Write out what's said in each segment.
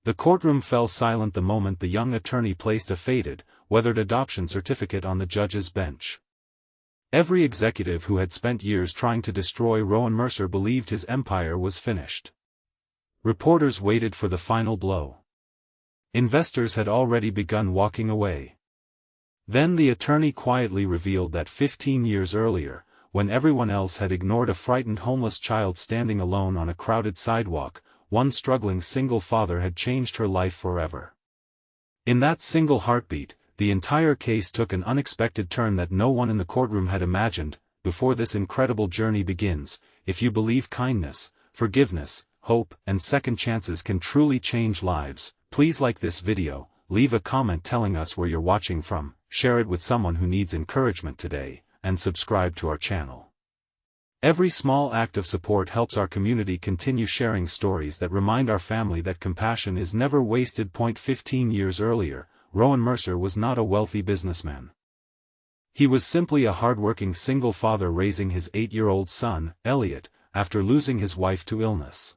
The courtroom fell silent the moment the young attorney placed a faded, weathered adoption certificate on the judge's bench. Every executive who had spent years trying to destroy Rowan Mercer believed his empire was finished. Reporters waited for the final blow. Investors had already begun walking away. Then the attorney quietly revealed that 15 years earlier, when everyone else had ignored a frightened homeless child standing alone on a crowded sidewalk, one struggling single father had changed her life forever. In that single heartbeat, the entire case took an unexpected turn that no one in the courtroom had imagined. Before this incredible journey begins, if you believe kindness, forgiveness, hope, and second chances can truly change lives, please like this video, leave a comment telling us where you're watching from, share it with someone who needs encouragement today, and subscribe to our channel. Every small act of support helps our community continue sharing stories that remind our family that compassion is never wasted. 15 years earlier, Rowan Mercer was not a wealthy businessman. He was simply a hardworking single father raising his 8-year-old son, Elliot, after losing his wife to illness.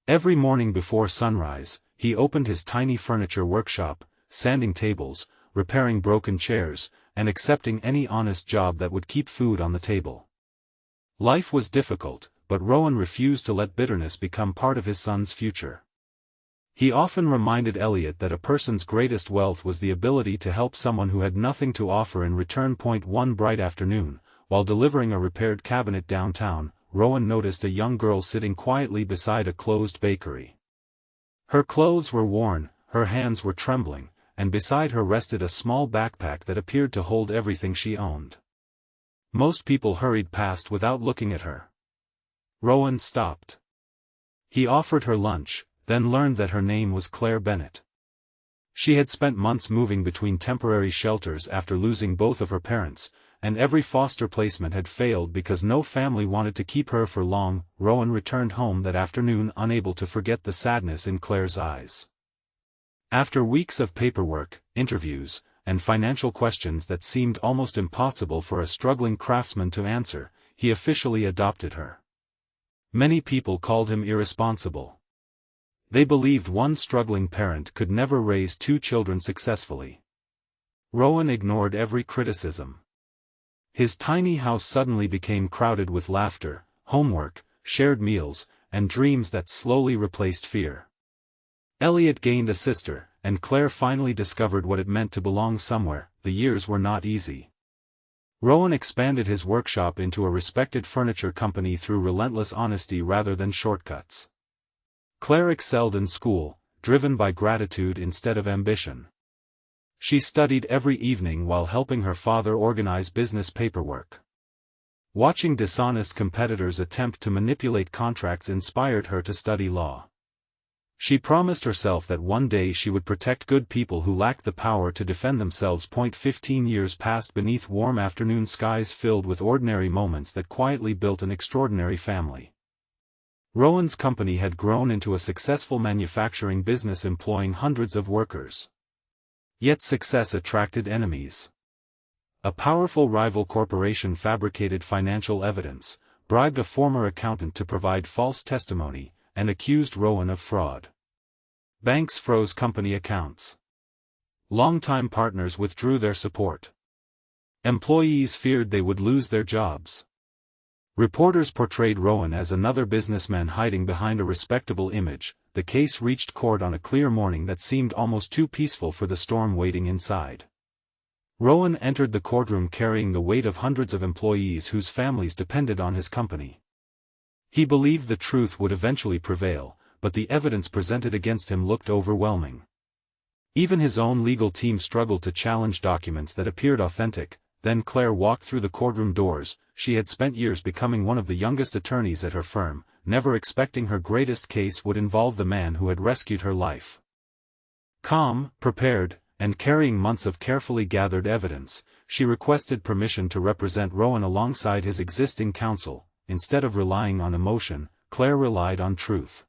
Every morning before sunrise, he opened his tiny furniture workshop, sanding tables, repairing broken chairs, and accepting any honest job that would keep food on the table. Life was difficult, but Rowan refused to let bitterness become part of his son's future. He often reminded Elliot that a person's greatest wealth was the ability to help someone who had nothing to offer in return. One bright afternoon, while delivering a repaired cabinet downtown, Rowan noticed a young girl sitting quietly beside a closed bakery. Her clothes were worn, her hands were trembling, and beside her rested a small backpack that appeared to hold everything she owned. Most people hurried past without looking at her. Rowan stopped. He offered her lunch, then learned that her name was Claire Bennett. She had spent months moving between temporary shelters after losing both of her parents, and every foster placement had failed because no family wanted to keep her for long. Rowan returned home that afternoon unable to forget the sadness in Claire's eyes. After weeks of paperwork, interviews, and financial questions that seemed almost impossible for a struggling craftsman to answer, he officially adopted her. Many people called him irresponsible. They believed one struggling parent could never raise 2 children successfully. Rowan ignored every criticism. His tiny house suddenly became crowded with laughter, homework, shared meals, and dreams that slowly replaced fear. Elliot gained a sister, and Claire finally discovered what it meant to belong somewhere. The years were not easy. Rowan expanded his workshop into a respected furniture company through relentless honesty rather than shortcuts. Claire excelled in school, driven by gratitude instead of ambition. She studied every evening while helping her father organize business paperwork. Watching dishonest competitors attempt to manipulate contracts inspired her to study law. She promised herself that one day she would protect good people who lacked the power to defend themselves. 15 years passed beneath warm afternoon skies filled with ordinary moments that quietly built an extraordinary family. Rowan's company had grown into a successful manufacturing business employing hundreds of workers. Yet success attracted enemies. A powerful rival corporation fabricated financial evidence, bribed a former accountant to provide false testimony, and accused Rowan of fraud. Banks froze company accounts. Longtime partners withdrew their support. Employees feared they would lose their jobs. Reporters portrayed Rowan as another businessman hiding behind a respectable image. The case reached court on a clear morning that seemed almost too peaceful for the storm waiting inside. Rowan entered the courtroom carrying the weight of hundreds of employees whose families depended on his company. He believed the truth would eventually prevail, but the evidence presented against him looked overwhelming. Even his own legal team struggled to challenge documents that appeared authentic. Then Claire walked through the courtroom doors. She had spent years becoming one of the youngest attorneys at her firm, never expecting her greatest case would involve the man who had rescued her life. Calm, prepared, and carrying months of carefully gathered evidence, she requested permission to represent Rowan alongside his existing counsel. Instead of relying on emotion, Claire relied on truth.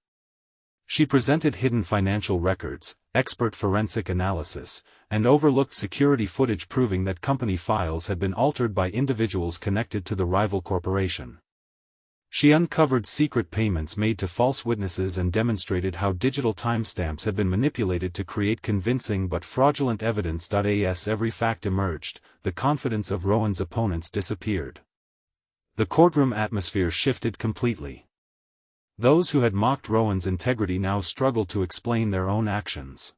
She presented hidden financial records, expert forensic analysis, and overlooked security footage proving that company files had been altered by individuals connected to the rival corporation. She uncovered secret payments made to false witnesses and demonstrated how digital timestamps had been manipulated to create convincing but fraudulent evidence. As every fact emerged, the confidence of Rowan's opponents disappeared. The courtroom atmosphere shifted completely. Those who had mocked Rowan's integrity now struggled to explain their own actions.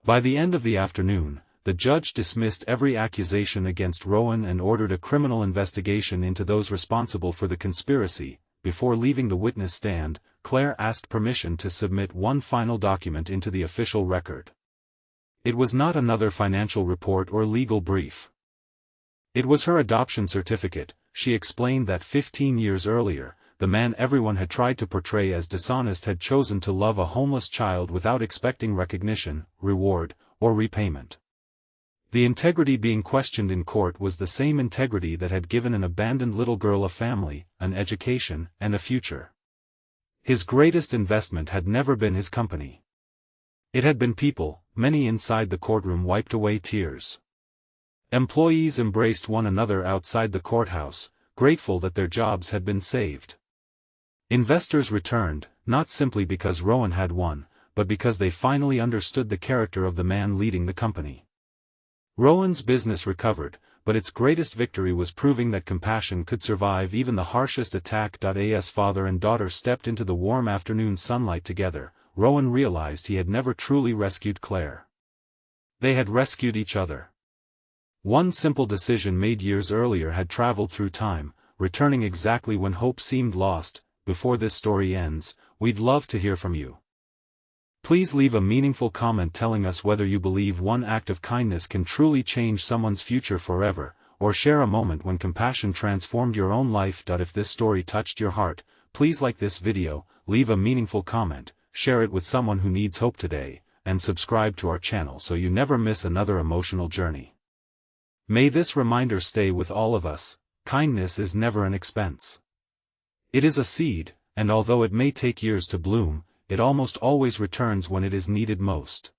By the end of the afternoon, the judge dismissed every accusation against Rowan and ordered a criminal investigation into those responsible for the conspiracy. Before leaving the witness stand, Claire asked permission to submit one final document into the official record. It was not another financial report or legal brief. It was her adoption certificate. She explained that 15 years earlier, the man everyone had tried to portray as dishonest had chosen to love a homeless child without expecting recognition, reward, or repayment. The integrity being questioned in court was the same integrity that had given an abandoned little girl a family, an education, and a future. His greatest investment had never been his company. It had been people. Many inside the courtroom wiped away tears. Employees embraced one another outside the courthouse, grateful that their jobs had been saved. Investors returned, not simply because Rowan had won, but because they finally understood the character of the man leading the company. Rowan's business recovered, but its greatest victory was proving that compassion could survive even the harshest attack. As father and daughter stepped into the warm afternoon sunlight together, Rowan realized he had never truly rescued Claire. They had rescued each other. One simple decision made years earlier had traveled through time, returning exactly when hope seemed lost. Before this story ends, we'd love to hear from you. Please leave a meaningful comment telling us whether you believe one act of kindness can truly change someone's future forever, or share a moment when compassion transformed your own life. If this story touched your heart, please like this video, leave a meaningful comment, share it with someone who needs hope today, and subscribe to our channel so you never miss another emotional journey. May this reminder stay with all of us: kindness is never an expense. It is a seed, and although it may take years to bloom, it almost always returns when it is needed most.